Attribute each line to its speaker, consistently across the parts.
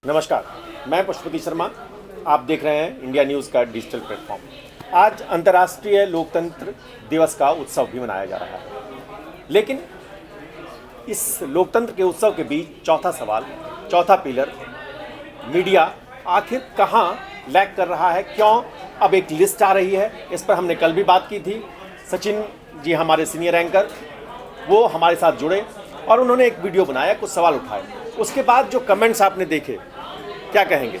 Speaker 1: नमस्कार, मैं पशुपति शर्मा। आप देख रहे हैं इंडिया न्यूज़ का डिजिटल प्लेटफॉर्म। आज अंतर्राष्ट्रीय लोकतंत्र दिवस का उत्सव भी मनाया जा रहा है, लेकिन इस लोकतंत्र के उत्सव के बीच चौथा सवाल, चौथा पिलर, मीडिया आखिर कहाँ लैग कर रहा है, क्यों अब एक लिस्ट आ रही है। इस पर हमने कल भी बात की थी। सचिन जी हमारे सीनियर एंकर, वो हमारे साथ जुड़े और उन्होंने एक वीडियो बनाया, कुछ सवाल उठाए। उसके बाद जो कमेंट्स आपने देखे, क्या कहेंगे?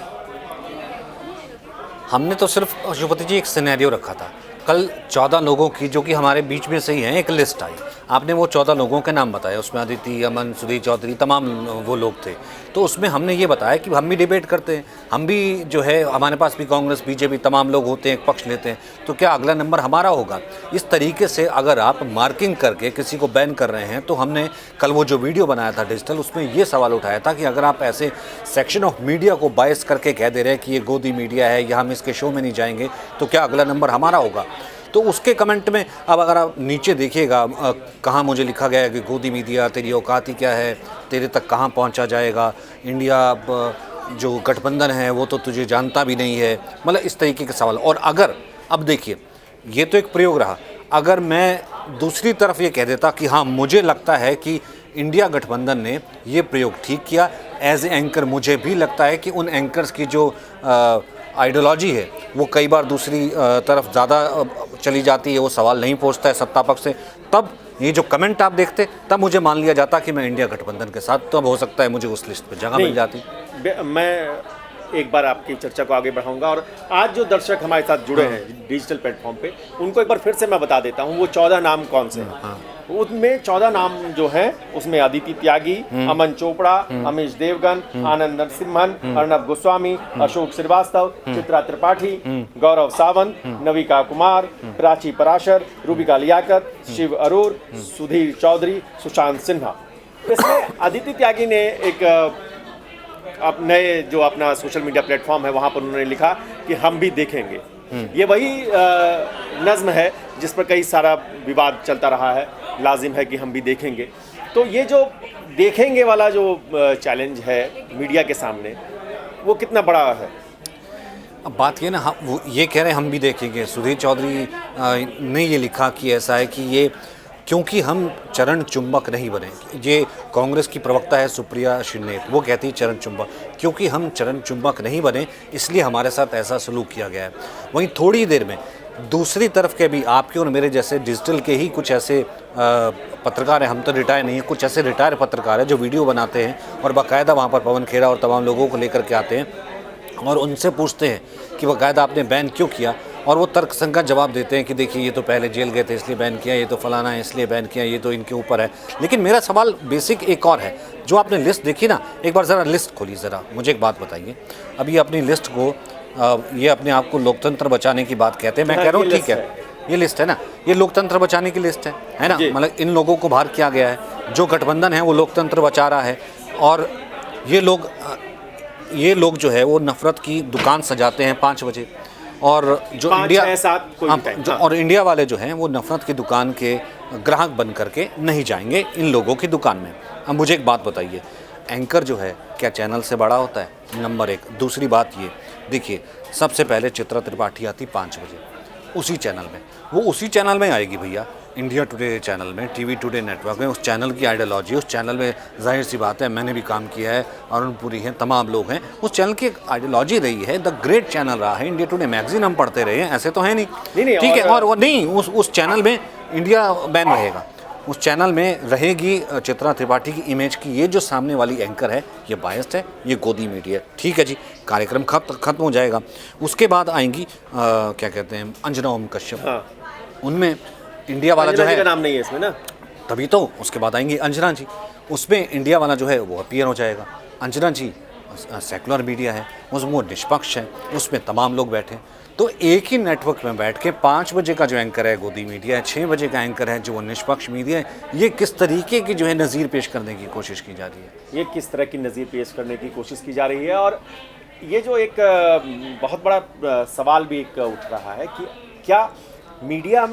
Speaker 2: हमने तो सिर्फ पशुपति जी एक सिनेरियो रखा था। कल 14 लोगों की, जो कि हमारे बीच में से ही हैं, एक लिस्ट आई। आपने वो 14 लोगों के नाम बताए, उसमें अदिति, अमन, सुधीर चौधरी, तमाम वो लोग थे। तो उसमें हमने ये बताया कि हम भी डिबेट करते हैं, हम भी जो है, हमारे पास भी कांग्रेस, बीजेपी, तमाम लोग होते हैं, एक पक्ष लेते हैं, तो क्या अगला नंबर हमारा होगा? इस तरीके से अगर आप मार्किंग करके किसी को बैन कर रहे हैं, तो हमने कल वो जो वीडियो बनाया था डिजिटल, उसमें ये सवाल उठाया था कि अगर आप ऐसे सेक्शन ऑफ मीडिया को बायस करके कह दे रहे हैं कि ये गोदी मीडिया है या हम इसके शो में नहीं जाएंगे, तो क्या अगला नंबर हमारा होगा? तो उसके कमेंट में अब अगर आप नीचे देखिएगा, कहाँ मुझे लिखा गया है कि गोदी मीडिया, तेरी औकात ही क्या है, तेरे तक कहाँ पहुँचा जाएगा, इंडिया जो गठबंधन है वो तो तुझे जानता भी नहीं है, मतलब इस तरीके के सवाल। और अगर अब देखिए, ये तो एक प्रयोग रहा, अगर मैं दूसरी तरफ ये कह देता कि हाँ, मुझे लगता है कि इंडिया गठबंधन ने ये प्रयोग ठीक किया, एज ए एंकर मुझे भी लगता है कि उन एंकर्स की जो आइडियोलॉजी है वो कई बार दूसरी तरफ ज़्यादा चली जाती है, वो सवाल नहीं पूछता है सत्ता पक्ष से, तब ये जो कमेंट आप देखते, तब मुझे मान लिया जाता कि मैं इंडिया गठबंधन के साथ, तब हो सकता है मुझे उस लिस्ट पे जगह मिल जाती।
Speaker 1: मैं एक बार आपकी चर्चा को आगे बढ़ाऊंगा। और आज जो दर्शक हमारे साथ जुड़े हैं डिजिटल प्लेटफॉर्म पे, उनको एक बार फिर से मैं बता देता हूँ वो 14 नाम कौन से हैं। उनमें 14 नाम जो हैं, उसमें अदिति त्यागी, अमन चोपड़ा, अमीश देवगन, आनंद नरसिम्हन, अर्नब गोस्वामी, अशोक श्रीवास्तव, चित्रा त्रिपाठी, गौरव सावंत, नविका कुमार, प्राची पराशर, रूबिका लियाकत, शिव अरोर, सुधीर चौधरी, सुशांत सिन्हा। इसमें अदिति त्यागी ने एक आप नए जो अपना सोशल मीडिया प्लेटफॉर्म है वहाँ पर उन्होंने लिखा कि हम भी देखेंगे। ये वही नज़्म है जिस पर कई सारा विवाद चलता रहा है, लाजिम है कि हम भी देखेंगे। तो ये जो देखेंगे वाला जो चैलेंज है मीडिया के सामने, वो कितना बड़ा है?
Speaker 2: अब बात ये ना, वो ये कह रहे हैं हम भी देखेंगे। सुधीर चौधरी ने ये लिखा कि ऐसा है कि ये क्योंकि हम चरण चुंबक नहीं बने, ये कांग्रेस की प्रवक्ता है सुप्रिया श्रीनेत, वो कहती है चरण चुंबक, क्योंकि हम चरण चुंबक नहीं बने इसलिए हमारे साथ ऐसा सलूक किया गया है। वहीं थोड़ी देर में दूसरी तरफ के भी आपके और मेरे जैसे डिजिटल के ही कुछ ऐसे पत्रकार हैं, हम तो रिटायर नहीं हैं, कुछ ऐसे रिटायर पत्रकार हैं जो वीडियो बनाते हैं और बाकायदा वहाँ पर पवन खेड़ा और तमाम लोगों को लेकर के आते हैं और उनसे पूछते हैं कि बाकायदा आपने बैन क्यों किया, और वो तर्कसंगत जवाब देते हैं कि देखिए ये तो पहले जेल गए थे इसलिए बैन किया, ये तो फलाना है इसलिए बैन किया, ये तो इनके ऊपर है। लेकिन मेरा सवाल बेसिक एक और है, जो आपने लिस्ट देखी ना, एक बार ज़रा लिस्ट खोली, ज़रा मुझे एक बात बताइए। अभी अपनी लिस्ट को ये अपने आप को लोकतंत्र बचाने की बात कहते हैं, मैं कह रहा हूँ ठीक है, ये लिस्ट है ना, ये लोकतंत्र बचाने की लिस्ट है ना, मतलब इन लोगों को बाहर किया गया है, जो गठबंधन है वो लोकतंत्र बचा रहा है, और ये लोग जो है वो नफरत की दुकान सजाते हैं 5 बजे, और जो इंडिया और इंडिया वाले जो हैं वो नफरत की दुकान के ग्राहक बन करके नहीं जाएंगे इन लोगों की दुकान में। अब मुझे एक बात बताइए, एंकर जो है क्या चैनल से बड़ा होता है? नंबर 1। दूसरी बात ये देखिए, सबसे पहले चित्रा त्रिपाठी आती 5 बजे उसी चैनल में, वो उसी चैनल में आएगी भैया, इंडिया टुडे चैनल में, टीवी टुडे नेटवर्क में। उस चैनल की आइडियोलॉजी, उस चैनल में जाहिर सी बात है, मैंने भी काम किया है, अरुण पुरी हैं, तमाम लोग हैं, उस चैनल की आइडियोलॉजी रही है, द ग्रेट चैनल रहा है। इंडिया टुडे मैगजीन हम पढ़ते रहे हैं, ऐसे तो है नहीं, ठीक है। और वो नहीं, उस चैनल में इंडिया बैन रहेगा, उस चैनल में रहेगी चित्रा त्रिपाठी की इमेज की ये जो सामने वाली एंकर है ये बायस्ड है, ये गोदी मीडिया, ठीक है जी, कार्यक्रम खत्म हो जाएगा। उसके बाद आएंगी क्या कहते हैं, अंजना ओम कश्यप। हाँ। उनमें इंडिया वाला जो है, का नाम नहीं है इसमें ना, तभी तो उसके बाद आएंगी अंजना जी, उसमें इंडिया वाला जो है वो अपीयर हो जाएगा। अंजना जी सेकुलर मीडिया है, उसमें वो निष्पक्ष है, उसमें तमाम लोग बैठे, तो एक ही नेटवर्क में बैठ के 5 बजे का जो एंकर है गोदी मीडिया है, 6 बजे का एंकर है जो वो निष्पक्ष मीडिया है, ये किस तरीके की जो है नज़ीर पेश करने की कोशिश की जा रही है?
Speaker 1: ये किस तरह की नज़ीर पेश करने की कोशिश की जा रही है? और ये जो एक बहुत बड़ा सवाल भी एक उठ रहा है कि क्या मीडिया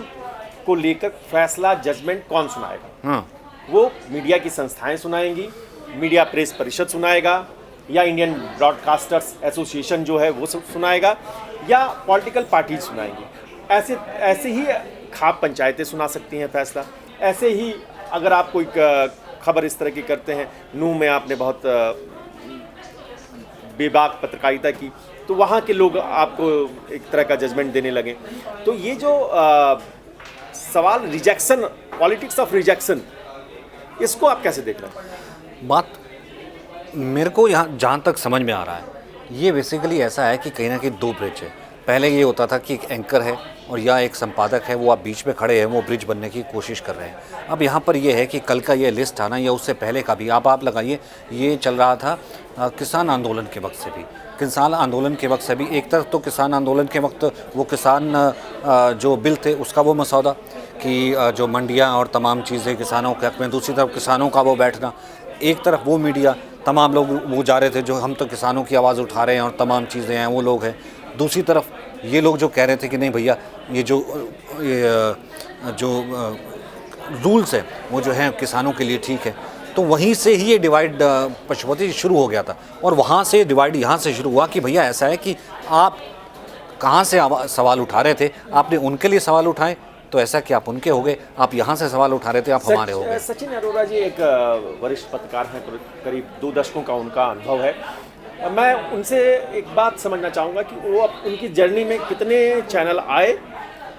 Speaker 1: को लेकर फैसला, जजमेंट कौन सुनाएगा? वो मीडिया की संस्थाएं सुनाएंगी, मीडिया प्रेस परिषद सुनाएगा, या इंडियन ब्रॉडकास्टर्स एसोसिएशन जो है वो सुनाएगा, या पॉलिटिकल पार्टीज सुनाएंगी। ऐसे ऐसे ही खाप पंचायतें सुना सकती हैं फैसला। ऐसे ही अगर आप कोई खबर इस तरह की करते हैं, नूह में आपने बहुत बेबाक पत्रकारिता की, तो वहाँ के लोग आपको एक तरह का जजमेंट देने लगे। तो ये जो सवाल रिजेक्शन, पॉलिटिक्स ऑफ रिजेक्शन, इसको आप कैसे देख रहे हैं?
Speaker 2: बात मेरे को यहाँ जहाँ तक समझ में आ रहा है, ये बेसिकली ऐसा है कि कहीं ना कहीं दो ब्रिज है। पहले ये होता था कि एक एंकर है और या एक संपादक है, वो आप बीच में खड़े हैं, वो ब्रिज बनने की कोशिश कर रहे हैं। अब यहाँ पर ये है कि कल का ये लिस्ट आना या उससे पहले का भी आप लगाइए, ये चल रहा था किसान आंदोलन के वक्त से भी। किसान आंदोलन के वक्त से भी एक तरफ तो किसान आंदोलन के वक्त वो किसान जो बिल थे उसका वो मसौदा कि जो मंडियाँ और तमाम चीज़ें किसानों के हक़ में, दूसरी तरफ किसानों का वो बैठना, एक तरफ वो मीडिया तमाम लोग वो जा रहे थे जो हम तो किसानों की आवाज़ उठा रहे हैं और तमाम चीज़ें हैं, वो लोग हैं। दूसरी तरफ ये लोग जो कह रहे थे कि नहीं भैया, ये जो रूल्स है वो जो है किसानों के लिए ठीक है। तो वहीं से ही ये डिवाइड पशुपति शुरू हो गया था, और वहाँ से डिवाइड यहाँ से शुरू हुआ कि भैया ऐसा है कि आप कहाँ से सवाल उठा रहे थे, आपने उनके लिए सवाल उठाए तो ऐसा कि आप उनके हो गए, आप यहाँ से सवाल उठा रहे थे आप हमारे हो गए।
Speaker 1: सचिन अरोड़ा जी एक वरिष्ठ पत्रकार हैं, करीब 2 दशकों का उनका अनुभव है। मैं उनसे एक बात समझना चाहूँगा कि वो उनकी जर्नी में कितने चैनल आए,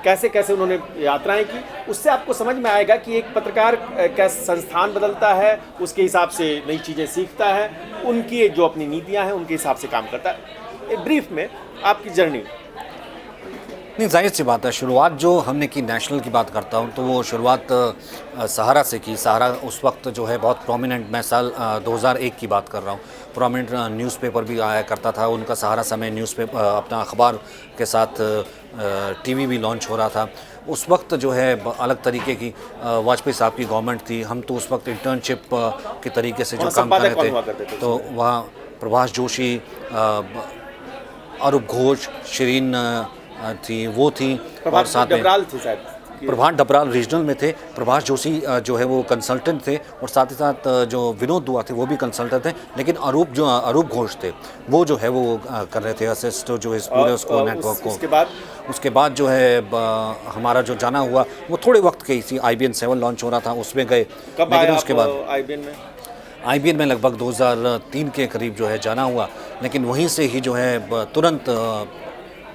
Speaker 1: कैसे कैसे उन्होंने यात्राएं की, उससे आपको समझ में आएगा कि एक पत्रकार कैसे संस्थान बदलता है, उसके हिसाब से नई चीज़ें सीखता है, उनकी जो अपनी नीतियां हैं उनके हिसाब से काम करता है। एक ब्रीफ में आपकी जर्नी।
Speaker 2: नहीं, जाहिर सी बात है, शुरुआत जो हमने की, नेशनल की बात करता हूँ तो वो शुरुआत सहारा से की। सहारा उस वक्त जो है बहुत प्रोमिनेंट, मैं साल 2001 की बात कर रहा हूँ, प्रोमिनेंट न्यूज़पेपर भी आया करता था उनका। सहारा समय न्यूज़पेपर अपना अखबार के साथ टीवी भी लॉन्च हो रहा था। उस वक्त जो है अलग तरीके की वाजपेयी साहब की गवर्नमेंट थी। हम तो उस वक्त इंटर्नशिप के तरीके से जो काम कर रहे थे, तो वहाँ प्रभाष जोशी, अरूप घोष, शिरीन थी, वो थी, और साथ में प्रभात डबराल रीजनल में थे। प्रभाष जोशी जो है वो कंसल्टेंट थे, और साथ ही साथ जो विनोद दुआ थे वो भी कंसल्टेंट थे। लेकिन अरूप घोष थे, वो जो है वो कर रहे थे असिस्ट जो इस पूरे उसको नेटवर्क को। उसके बाद जो है हमारा जो जाना हुआ वो थोड़े वक्त के ही थी। IBN 7 लॉन्च हो रहा था, उसमें गए। लेकिन उसके बाद IBN में लगभग 2003 के करीब जो है जाना हुआ। लेकिन वहीं से ही जो है तुरंत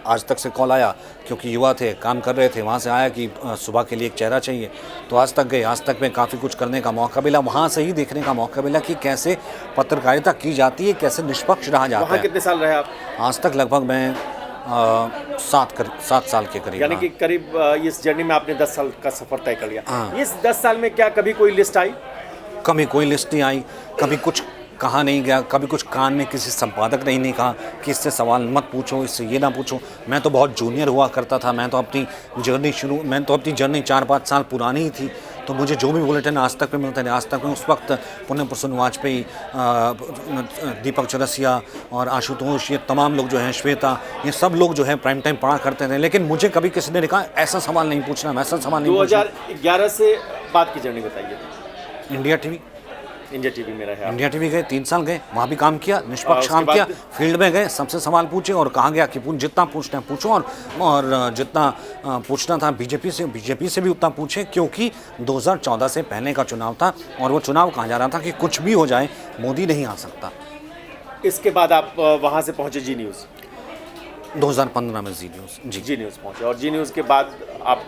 Speaker 2: आज तक से कॉल आया, क्योंकि युवा थे, काम कर रहे थे, वहाँ से आया कि सुबह के लिए एक चेहरा चाहिए। तो आज तक गए। आज तक में काफ़ी कुछ करने का मौका मिला, वहाँ से ही देखने का मौका मिला कि कैसे पत्रकारिता की जाती है, कैसे निष्पक्ष रहा जाता है।
Speaker 1: वहाँ कितने साल रहे आप?
Speaker 2: आज तक लगभग मैं 7 साल के करीब।
Speaker 1: यानी कि करीब इस जर्नी में आपने 10 साल का सफ़र तय कर लिया। इस 10 साल में क्या कभी कोई लिस्ट आई?
Speaker 2: कभी कोई लिस्ट नहीं आई, कभी कुछ कहा नहीं गया, कभी कुछ कान में किसी संपादक ने नहीं कहा कि इससे सवाल मत पूछो, इससे ये ना पूछो। मैं तो बहुत जूनियर हुआ करता था, मैं तो अपनी जर्नी 4-5 साल पुरानी ही थी। तो मुझे जो भी बुलेटिन आज तक में मिलते थे, आज तक में उस वक्त पुण्य प्रसून वाजपेयी, दीपक चौरसिया और आशुतोष, ये तमाम लोग जो हैं, श्वेता, ये सब लोग जो है प्राइम टाइम पढ़ा करते थे। लेकिन मुझे कभी किसी ने कहा ऐसा सवाल नहीं पूछना, वैसा सवाल नहीं पूछना।
Speaker 1: 2011 से बाद की जर्नी बताइए।
Speaker 2: इंडिया टीवी
Speaker 1: में रहे।
Speaker 2: इंडिया टीवी गए, 3 साल गए, वहाँ भी काम किया, निष्पक्ष काम किया। फील्ड में गए, सबसे सवाल पूछे और कहा गया कि जितना पूछना है पूछो, और जितना पूछना था बीजेपी से भी उतना पूछे, क्योंकि 2014 से पहले का चुनाव था, और वो चुनाव कहा जा रहा था कि कुछ भी हो जाए मोदी नहीं आ सकता।
Speaker 1: इसके बाद आप वहाँ से पहुँचे जी न्यूज़।
Speaker 2: 2015 में जी न्यूज़
Speaker 1: पहुँचे, और जी न्यूज़ के बाद आप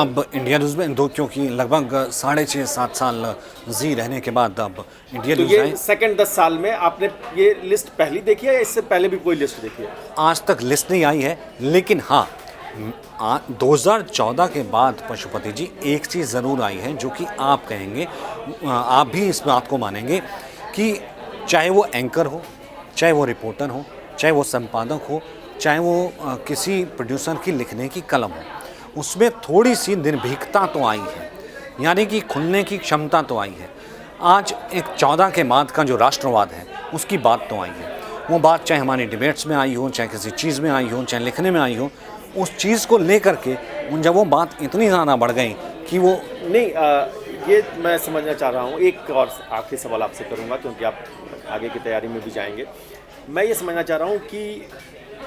Speaker 2: अब इंडिया न्यूज़ में क्योंकि लगभग 6.5-7 साल जी रहने के बाद अब इंडिया न्यूज़
Speaker 1: ये सेकंड 10 साल में आपने ये लिस्ट पहली देखी है या इससे पहले भी कोई लिस्ट देखी है?
Speaker 2: आज तक लिस्ट नहीं आई है, लेकिन हाँ 2014 के बाद पशुपति जी एक चीज़ ज़रूर आई है जो कि आप कहेंगे, आप भी इस बात को मानेंगे कि चाहे वो एंकर हो, चाहे वो रिपोर्टर हो, चाहे वो संपादक हो, चाहे वो किसी प्रोड्यूसर की लिखने की कलम हो, उसमें थोड़ी सी निर्भीकता तो आई है, यानी कि खुलने की क्षमता तो आई है। आज एक 14 के बाद का जो राष्ट्रवाद है उसकी बात तो आई है। वो बात चाहे हमारी डिबेट्स में आई हो, चाहे किसी चीज़ में आई हो, चाहे लिखने में आई हो, उस चीज़ को लेकर के जब वो बात इतनी ज़्यादा बढ़ गई कि वो
Speaker 1: नहीं ये मैं समझना चाह रहा हूँ। एक और आखिरी सवाल आपसे करूँगा क्योंकि आप आगे की तैयारी में भी जाएंगे। मैं ये समझना चाह रहा हूँ कि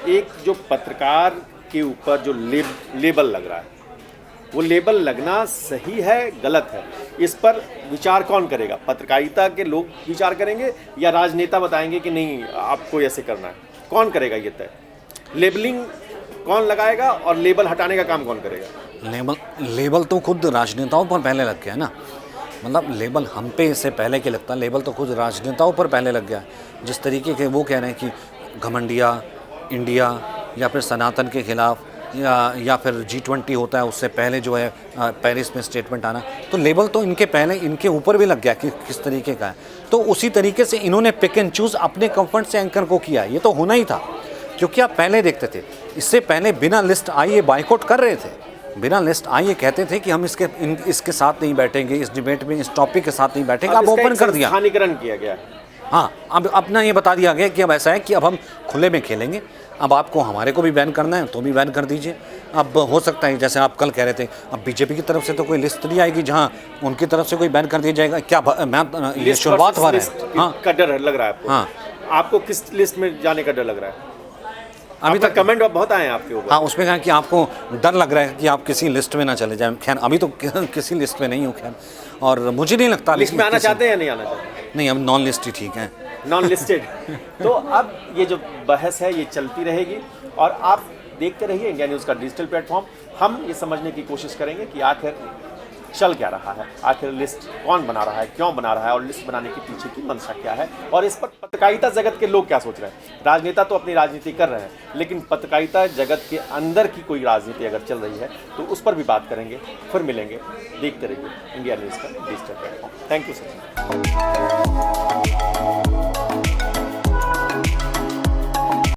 Speaker 1: एक जो पत्रकार के ऊपर जो लेबल लग रहा है, वो लेबल लगना सही है गलत है, इस पर विचार कौन करेगा? पत्रकारिता के लोग विचार करेंगे या राजनेता बताएंगे कि नहीं आपको ऐसे करना है? कौन करेगा ये तय? लेबलिंग कौन लगाएगा और लेबल हटाने का काम कौन करेगा?
Speaker 2: लेबल तो खुद राजनेताओं पर पहले लग गया ना। मतलब लेबल हम पे इससे पहले के लगता, लेबल तो खुद राजनेताओं पर पहले लग गया। जिस तरीके के वो कह रहे हैं कि घमंडिया इंडिया या फिर सनातन के खिलाफ या फिर G20 होता है उससे पहले जो है पेरिस में स्टेटमेंट आना, तो लेबल तो इनके पहले इनके ऊपर भी लग गया कि किस तरीके का है। तो उसी तरीके से इन्होंने पिक एंड चूज़ अपने कंफर्ट से एंकर को किया। ये तो होना ही था क्योंकि आप पहले देखते थे, इससे पहले बिना लिस्ट आए ये बाइकआउट कर रहे थे। बिना लिस्ट आए ये कहते थे कि हम इसके साथ नहीं बैठेंगे, इस डिबेट में इस टॉपिक के साथ नहीं बैठेंगे। अब ओपन कर दिया,
Speaker 1: स्थानीयकरण किया गया।
Speaker 2: हाँ, अब अपना ये बता दिया गया कि अब ऐसा है कि अब हम खुले में खेलेंगे। अब आपको हमारे को भी बैन करना है तो भी बैन कर दीजिए। अब हो सकता है जैसे आप कल कह रहे थे, अब बीजेपी की तरफ से तो कोई लिस्ट नहीं आएगी जहाँ उनकी तरफ से कोई बैन कर दिया जाएगा क्या? मैं ये शुरुआत हो रहा है। हाँ,
Speaker 1: का डर लग रहा है आपको? हाँ, आपको किस लिस्ट में जाने का डर लग रहा है? अभी तक कमेंट बहुत आए हैं आपके ऊपर।
Speaker 2: हाँ, उसमें कहा कि आपको डर लग रहा है कि आप किसी लिस्ट में ना चले जाएं। खैर अभी तो किसी लिस्ट में नहीं हूँ खैर, और मुझे नहीं लगता
Speaker 1: लिस्ट में आना चाहते हैं या नहीं आना चाहते?
Speaker 2: नहीं, अब नॉन लिस्ट ही ठीक है,
Speaker 1: नॉन लिस्टेड। तो अब ये जो बहस है ये चलती रहेगी और आप देखते रहिए इंडिया न्यूज़ का डिजिटल प्लेटफॉर्म। हम ये समझने की कोशिश करेंगे कि आखिर चल क्या रहा है, आखिर लिस्ट कौन बना रहा है, क्यों बना रहा है और लिस्ट बनाने के पीछे की मंशा क्या है, और इस पर पत्रकारिता जगत के लोग क्या सोच रहे हैं। राजनेता तो अपनी राजनीति कर रहे हैं, लेकिन पत्रकारिता जगत के अंदर की कोई राजनीति अगर चल रही है तो उस पर भी बात करेंगे। फिर मिलेंगे, देखते रहिए इंडिया न्यूज़ का digital platform. Thank you sir.